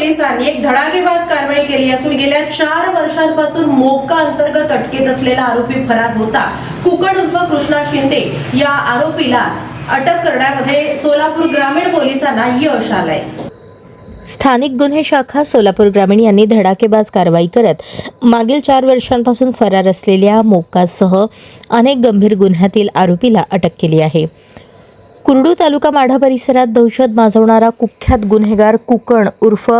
पोलिसांनी एक धडाकेबाज कारवाई केली असून गेल्या 4 वर्षांपासून मोक्का अंतर्गत अटकेत असलेला आरोपी फरार होता कुकड उर्फ कृष्णा शिंदे या आरोपीला अटक करण्यामध्ये सोलापूर ग्रामीण पोलिसांना यश आलंय। स्थानिक गुन्हे शाखा सोलापूर ग्रामीण यांनी धडाकेबाज कारवाई करत मागील 4 वर्षांपासून फरार असलेल्या मोक्कासह अनेक गंभीर गुन्ह्यातील आरोपीला अटक केली आहे। कुरडू तालुका माढा परिसरात दहशत माजवणारा कुख्यात गुन्हेगार कुकण उर्फ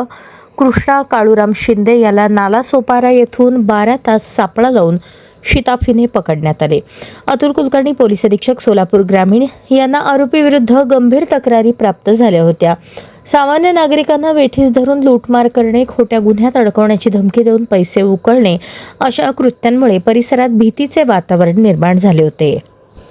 कृष्णा काळूराम शिंदे याला नालासोपारा येथून 12 तास सापळा लावून शिताफीने पकडण्यात आले। अतुल कुलकर्णी पोलीस अधीक्षक सोलापूर ग्रामीण यांना आरोपीविरुद्ध गंभीर तक्रारी प्राप्त झाल्या होत्या। सामान्य नागरिकांना वेठीस धरून लूटमार करणे, खोट्या गुन्ह्यात अडकवण्याची धमकी देऊन पैसे उकळणे अशा कृत्यांमुळे परिसरात भीतीचे वातावरण निर्माण झाले होते।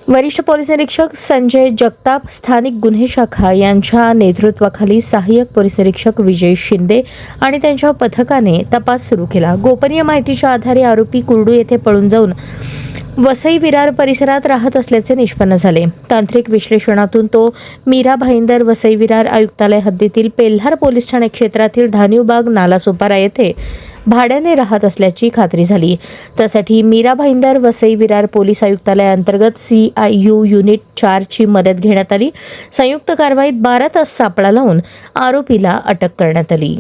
वरिष्ठ पोलीस निरीक्षक संजय जगताप, स्थानिक गुन्हे शाखा यांच्या नेतृत्वाखाली सहाय्यक पोलीस निरीक्षक विजय शिंदे आणि त्यांच्या पथकाने तपास सुरू केला। गोपनीय माहितीच्या आधारे आरोपी कुरडू येथे पळून जाऊन वसई विरार परिसरात राहत असल्याचे निष्पन्न झाले। तांत्रिक विश्लेषणातून तो मीरा भाईंदर वसई विरार आयुक्तालय हद्दीतील पेल्हार पोलीस ठाणे क्षेत्रातील धानिवबाग नालासोपारा येथे भाड्याने राहत असल्याची खात्री झाली। त्यासाठी मीरा भाईंदर वसई विरार पोलीस आयुक्तालयाअंतर्गत CIU युनिट 4 ची मदत घेण्यात आली। संयुक्त कारवाईत 12 तास सापळा लावून आरोपीला अटक करण्यात आली।